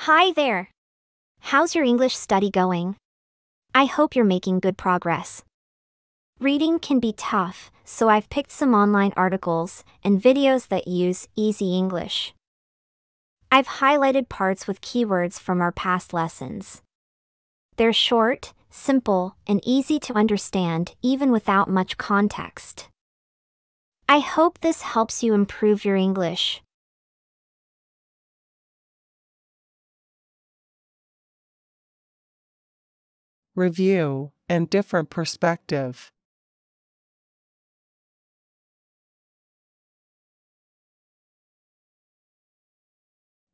Hi there. How's your English study going? I hope you're making good progress. Reading can be tough, so I've picked some online articles and videos that use easy English. I've highlighted parts with keywords from our past lessons. They're short, simple, and easy to understand even without much context. I hope this helps you improve your English. Review and different perspective.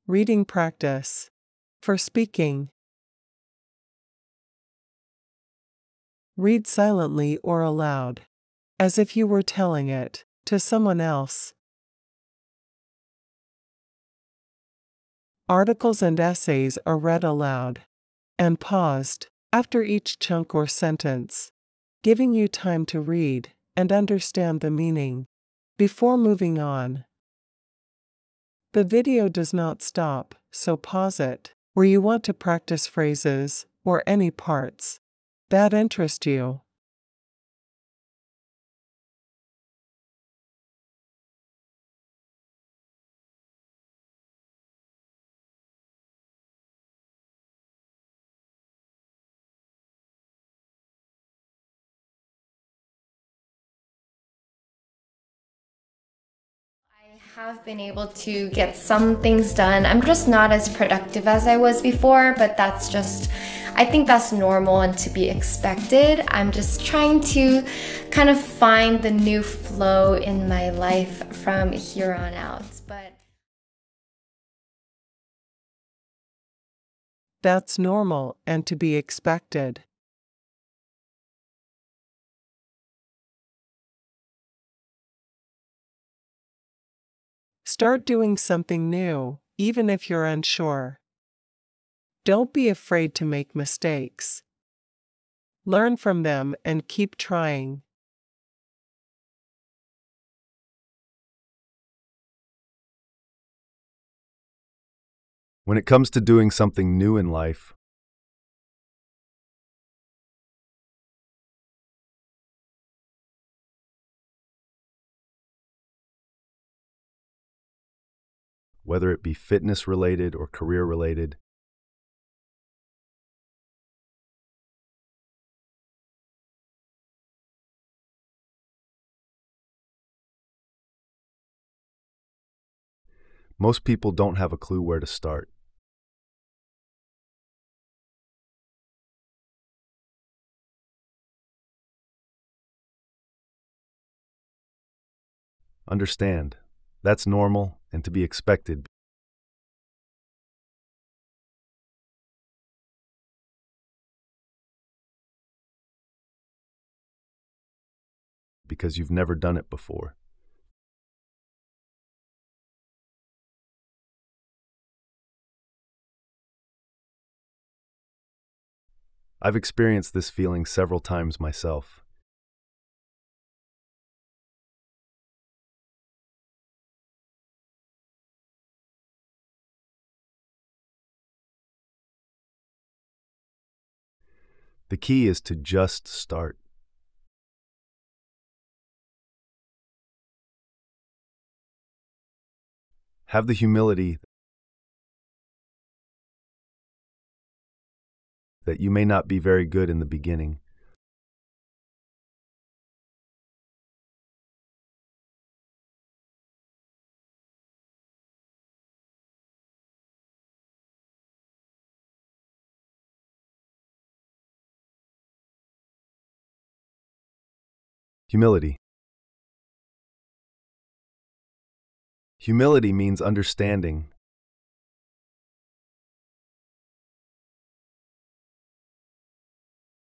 Reading practice. For speaking. Read silently or aloud, as if you were telling it to someone else. Articles and essays are read aloud and paused after each chunk or sentence, giving you time to read and understand the meaning before moving on. The video does not stop, so pause it where you want to practice phrases or any parts that interest you. I have been able to get some things done. I'm just not as productive as I was before, but I think that's normal and to be expected. I'm just trying to kind of find the new flow in my life from here on out. That's normal and to be expected. Start doing something new, even if you're unsure. Don't be afraid to make mistakes. Learn from them and keep trying. When it comes to doing something new in life, whether it be fitness-related or career-related, most people don't have a clue where to start. Understand, that's normal and to be expected because you've never done it before. I've experienced this feeling several times myself. The key is to just start. Have the humility that you may not be very good in the beginning. Humility. Humility means understanding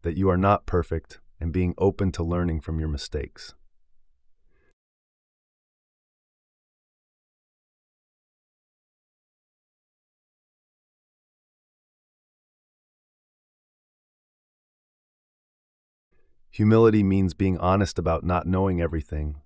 that you are not perfect and being open to learning from your mistakes. Humility means being honest about not knowing everything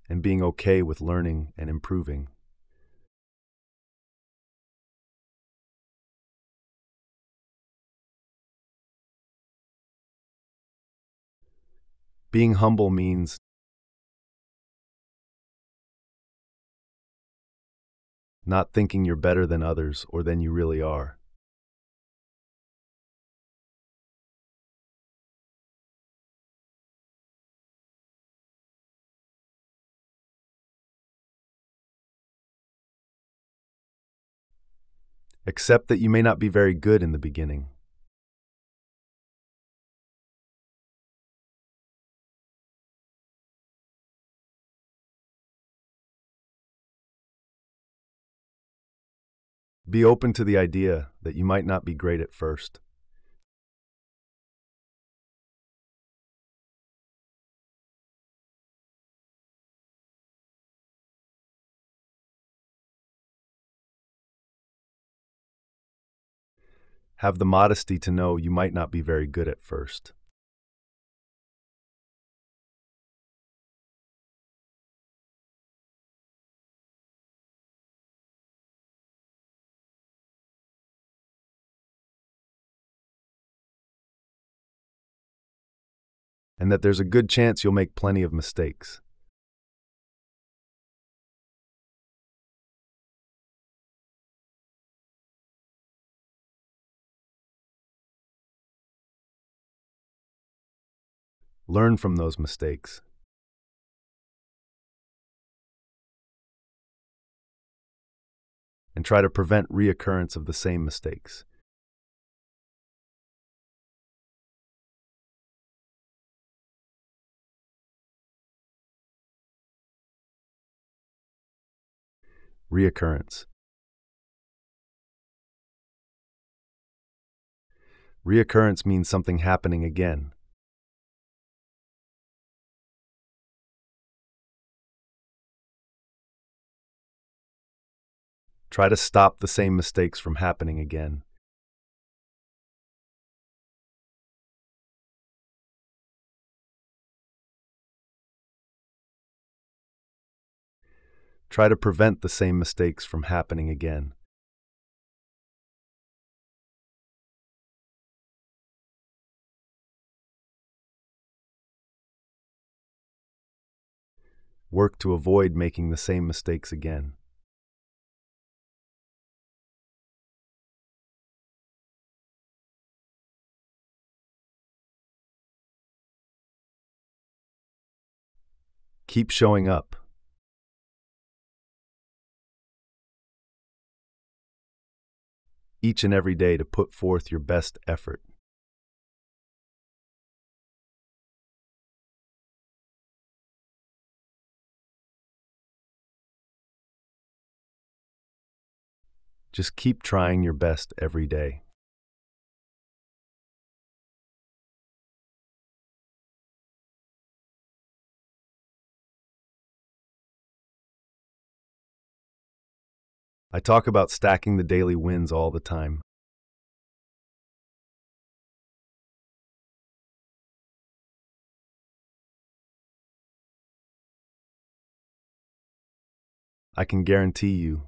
and being okay with learning and improving. Being humble means not thinking you're better than others or than you really are. Accept that you may not be very good in the beginning. Be open to the idea that you might not be great at first. Have the modesty to know you might not be very good at first. And that there's a good chance you'll make plenty of mistakes. Learn from those mistakes. And try to prevent reoccurrence of the same mistakes. Reoccurrence. Reoccurrence means something happening again. Try to stop the same mistakes from happening again. Try to prevent the same mistakes from happening again. Work to avoid making the same mistakes again. Keep showing up. Each and every day to put forth your best effort. Just keep trying your best every day. I talk about stacking the daily wins all the time. I can guarantee you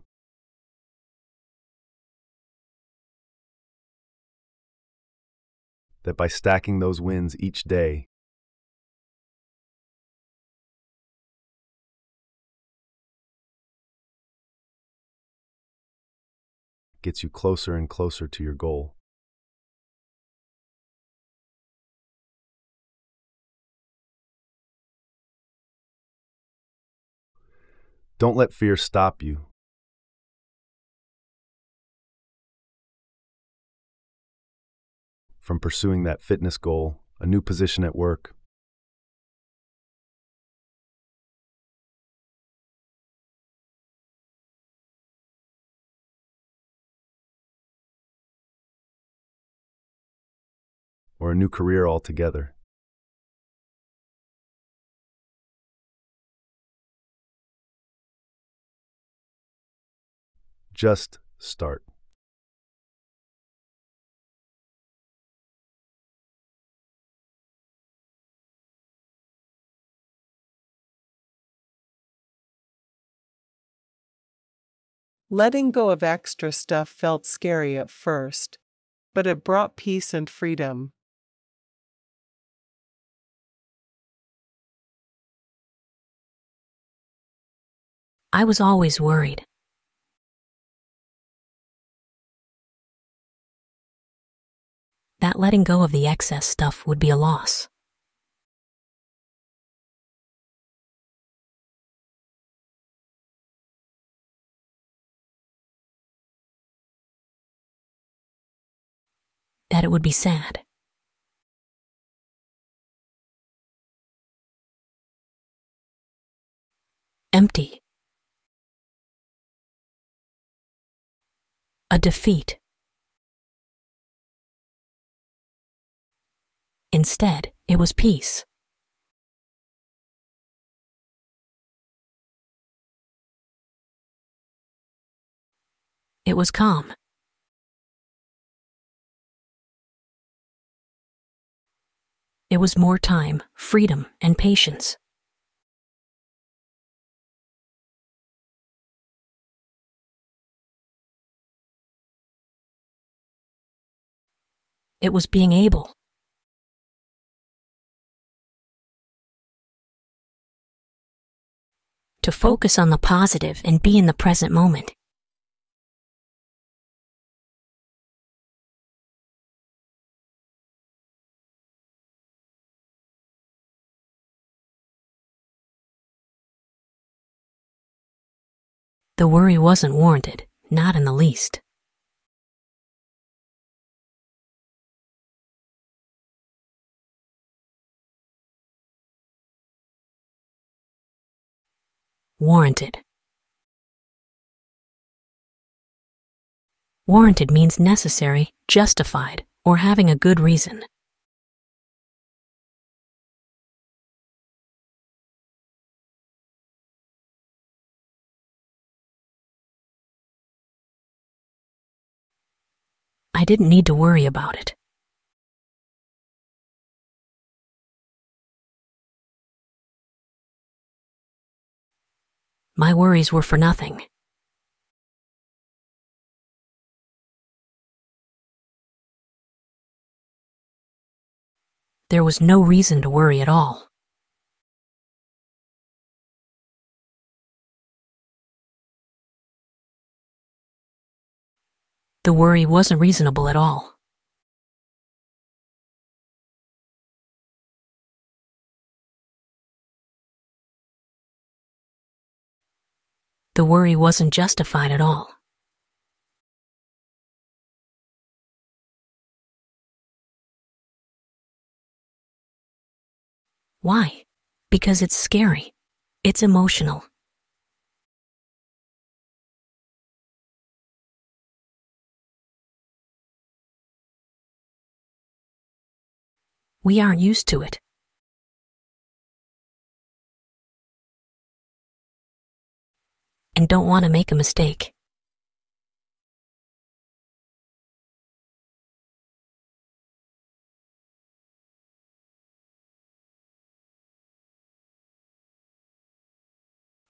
that by stacking those wins each day, gets you closer and closer to your goal. Don't let fear stop you. From pursuing that fitness goal, a new position at work, or a new career altogether. Just start. Letting go of extra stuff felt scary at first, but it brought peace and freedom. I was always worried. That letting go of the excess stuff would be a loss. That it would be sad. Empty. A defeat. Instead, it was peace. It was calm. It was more time, freedom, and patience. It was being able to focus on the positive and be in the present moment. The worry wasn't warranted, not in the least. Warranted. Warranted means necessary, justified, or having a good reason. I didn't need to worry about it. My worries were for nothing. There was no reason to worry at all. The worry wasn't reasonable at all. The worry wasn't justified at all. Why? Because it's scary. It's emotional. We aren't used to it. And don't want to make a mistake.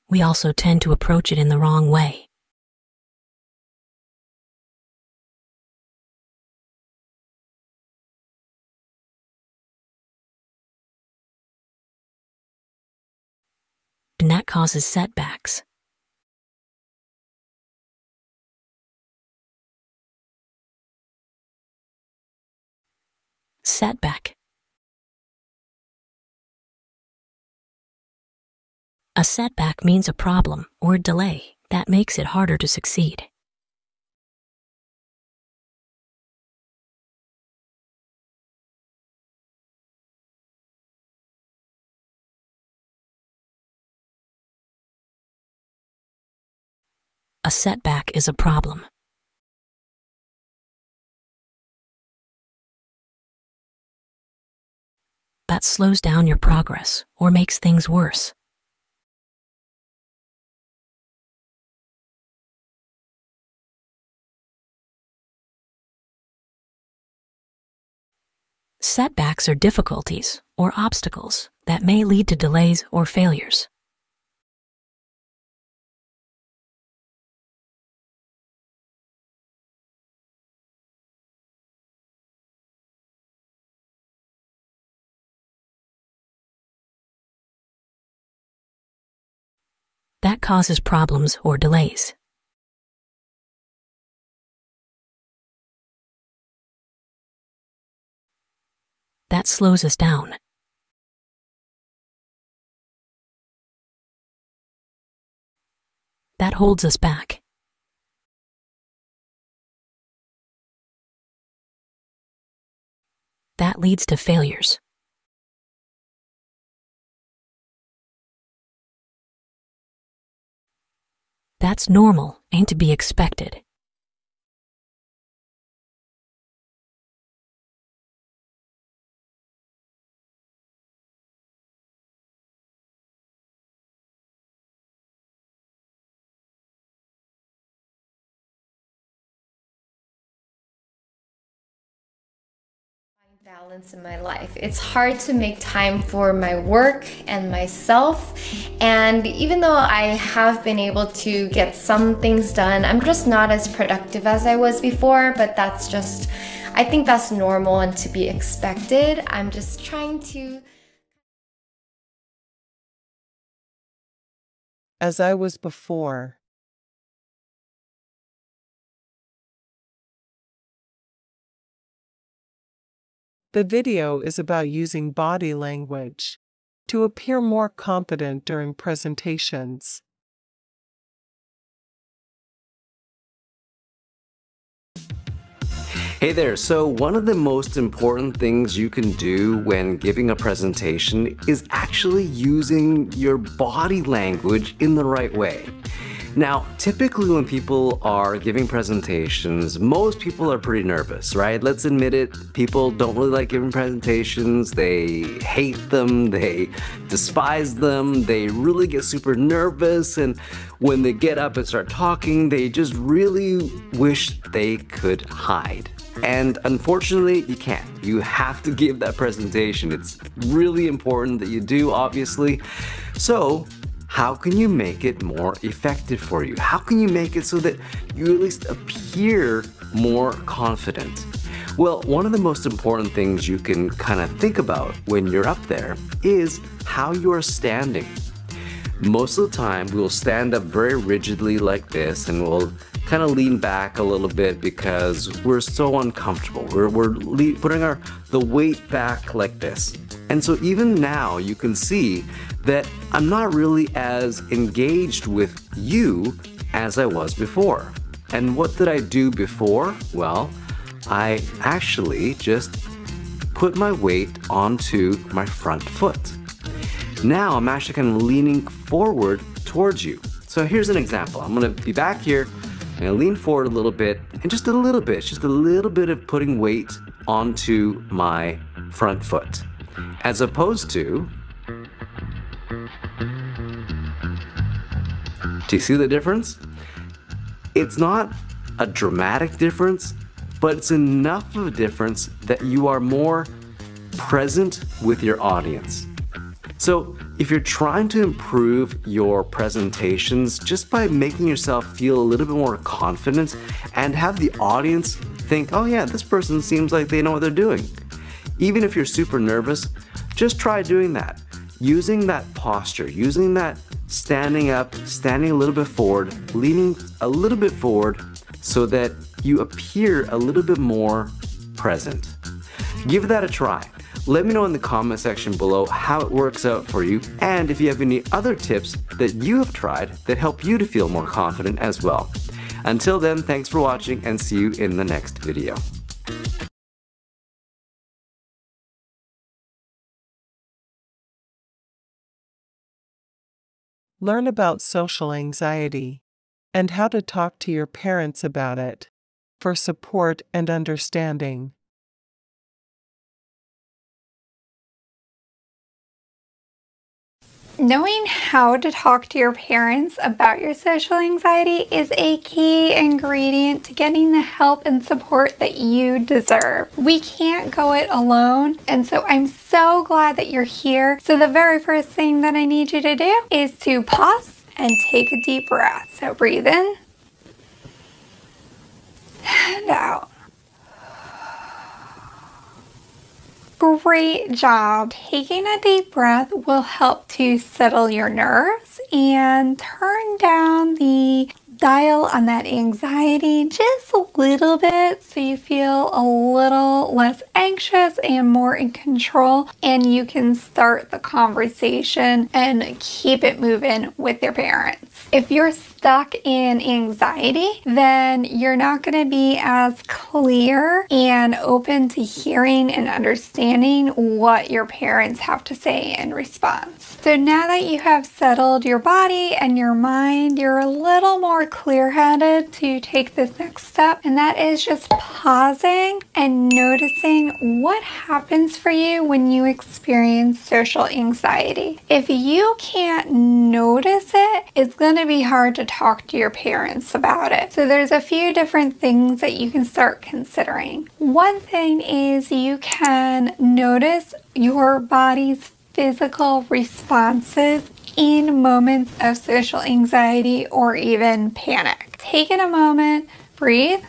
We also tend to approach it in the wrong way. And that causes setbacks. Setback. A setback means a problem or delay that makes it harder to succeed. A setback is a problem. That slows down your progress or makes things worse. Setbacks are difficulties or obstacles that may lead to delays or failures. That causes problems or delays. That slows us down. That holds us back. That leads to failures. That's normal and to be expected. Balance in my life. It's hard to make time for my work and myself, and even though I have been able to get some things done, I'm just not as productive as I was before, but that's just, I think that's normal and to be expected. I'm just trying to... As I was before. The video is about using body language to appear more confident during presentations. Hey there, so one of the most important things you can do when giving a presentation is actually using your body language in the right way. Now, typically when people are giving presentations, most people are pretty nervous, right? Let's admit it, people don't really like giving presentations, they hate them, they despise them, they really get super nervous, and when they get up and start talking, they just really wish they could hide. And unfortunately, you can't. You have to give that presentation. It's really important that you do, obviously. So, how can you make it more effective for you? How can you make it so that you at least appear more confident? Well, one of the most important things you can kind of think about when you're up there is how you are standing. Most of the time, we'll stand up very rigidly like this, and we'll kind of lean back a little bit because we're so uncomfortable. We're putting the weight back like this. And so even now you can see that I'm not really as engaged with you as I was before. And what did I do before? Well, I actually just put my weight onto my front foot. Now I'm actually kind of leaning forward towards you. So here's an example. I'm gonna be back here, I'm gonna lean forward a little bit, and just a little bit of putting weight onto my front foot. As opposed to, do you see the difference? It's not a dramatic difference, but it's enough of a difference that you are more present with your audience. So if you're trying to improve your presentations just by making yourself feel a little bit more confident and have the audience think, oh yeah, this person seems like they know what they're doing. Even if you're super nervous, just try doing that. Using that posture, using that standing up, standing a little bit forward, leaning a little bit forward so that you appear a little bit more present. Give that a try. Let me know in the comment section below how it works out for you, and if you have any other tips that you have tried that help you to feel more confident as well. Until then, thanks for watching and see you in the next video. Learn about social anxiety and how to talk to your parents about it for support and understanding. Knowing how to talk to your parents about your social anxiety is a key ingredient to getting the help and support that you deserve. We can't go it alone, and so I'm so glad that you're here. So the very first thing that I need you to do is to pause and take a deep breath. So breathe in and out. Great job. Taking a deep breath will help to settle your nerves and turn down the dial on that anxiety just a little bit so you feel a little less anxious and more in control, and you can start the conversation and keep it moving with your parents. If you're stuck in anxiety, then you're not going to be as clear and open to hearing and understanding what your parents have to say in response. So now that you have settled your body and your mind, you're a little more clear-headed to take this next step, and that is just pausing and noticing what happens for you when you experience social anxiety. If you can't notice it, it's going to be hard to talk to your parents about it. So there's a few different things that you can start considering. One thing is you can notice your body's physical responses in moments of social anxiety or even panic. Taking a moment, breathe,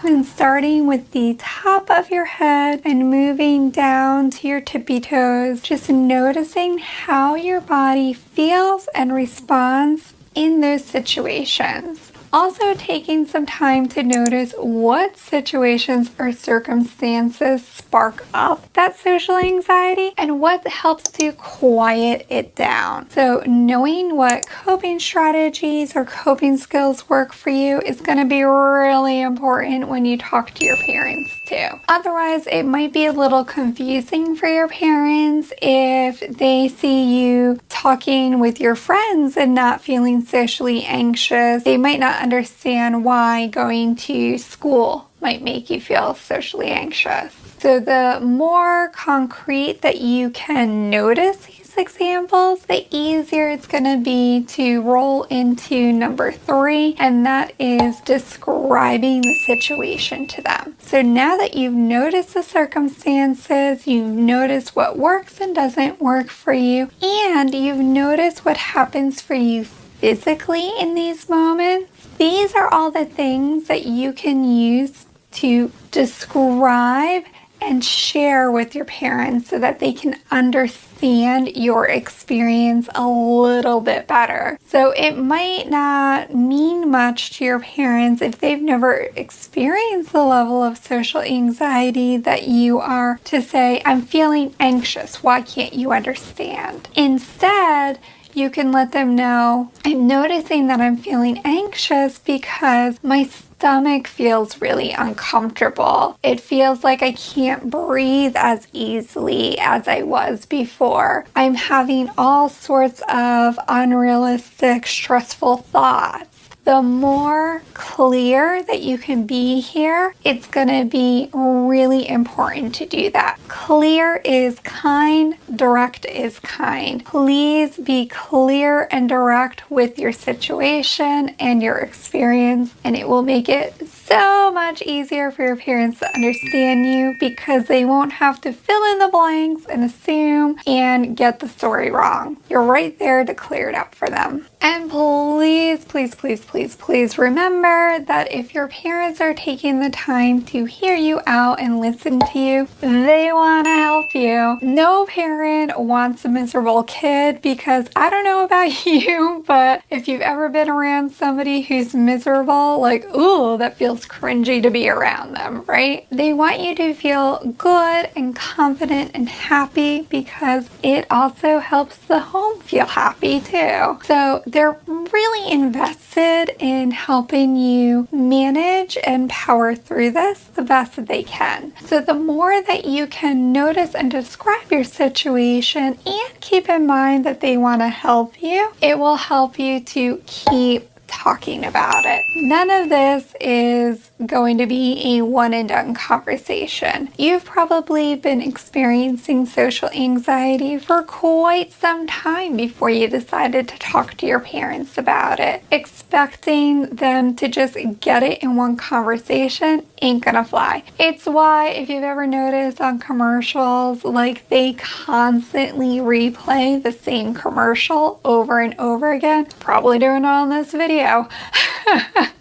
and starting with the top of your head and moving down to your tippy toes, just noticing how your body feels and responds in those situations. Also taking some time to notice what situations or circumstances spark up that social anxiety and what helps to quiet it down. So knowing what coping strategies or coping skills work for you is going to be really important when you talk to your parents too. Otherwise, it might be a little confusing for your parents if they see you talking with your friends and not feeling socially anxious. They might not understand why going to school might make you feel socially anxious. So the more concrete that you can notice these examples, the easier it's going to be to roll into number 3, and that is describing the situation to them. So now that you've noticed the circumstances, you've noticed what works and doesn't work for you, and you've noticed what happens for you physically in these moments, these are all the things that you can use to describe and share with your parents so that they can understand your experience a little bit better. So it might not mean much to your parents if they've never experienced the level of social anxiety that you are to say, I'm feeling anxious, why can't you understand? Instead, you can let them know, I'm noticing that I'm feeling anxious because my stomach feels really uncomfortable. It feels like I can't breathe as easily as I was before. I'm having all sorts of unrealistic, stressful thoughts. The more clear that you can be here, it's going to be really important to do that. Clear is kind, direct is kind. Please be clear and direct with your situation and your experience, and it will make it so much easier for your parents to understand you because they won't have to fill in the blanks and assume and get the story wrong. You're right there to clear it up for them. And please, please, please, please, please remember that if your parents are taking the time to hear you out and listen to you, they want to help you. No parent wants a miserable kid because I don't know about you, but if you've ever been around somebody who's miserable, like, ooh, that feels cringy to be around them, right? They want you to feel good and confident and happy because it also helps the home feel happy too. So they're really invested in helping you manage and power through this the best that they can. So the more that you can notice and describe your situation and keep in mind that they want to help you, it will help you to keep talking about it. None of this is going to be a one and done conversation. You've probably been experiencing social anxiety for quite some time before you decided to talk to your parents about it. Expecting them to just get it in one conversation ain't gonna fly. It's why if you've ever noticed on commercials, like they constantly replay the same commercial over and over again, probably doing it on this video.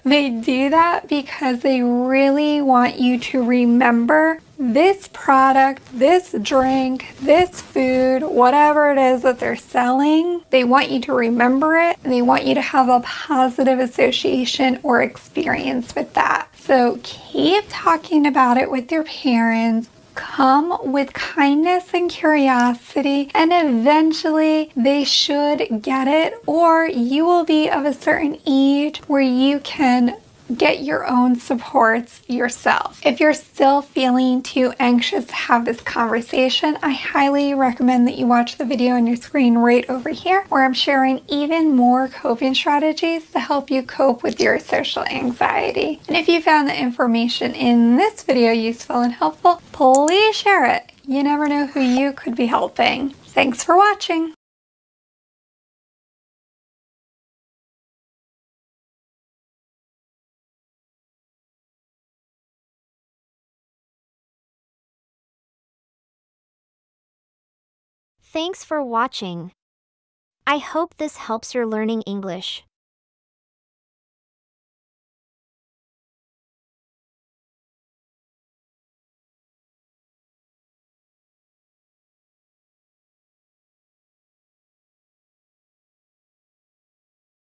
They do that because they really want you to remember this product, this drink, this food, whatever it is that they're selling, they want you to remember it and they want you to have a positive association or experience with that. So keep talking about it with your parents. Come with kindness and curiosity, and eventually they should get it, or you will be of a certain age where you can get your own supports yourself. If you're still feeling too anxious to have this conversation, I highly recommend that you watch the video on your screen right over here, where I'm sharing even more coping strategies to help you cope with your social anxiety. And if you found the information in this video useful and helpful, please share it. You never know who you could be helping. Thanks for watching. Thanks for watching. I hope this helps your learning English.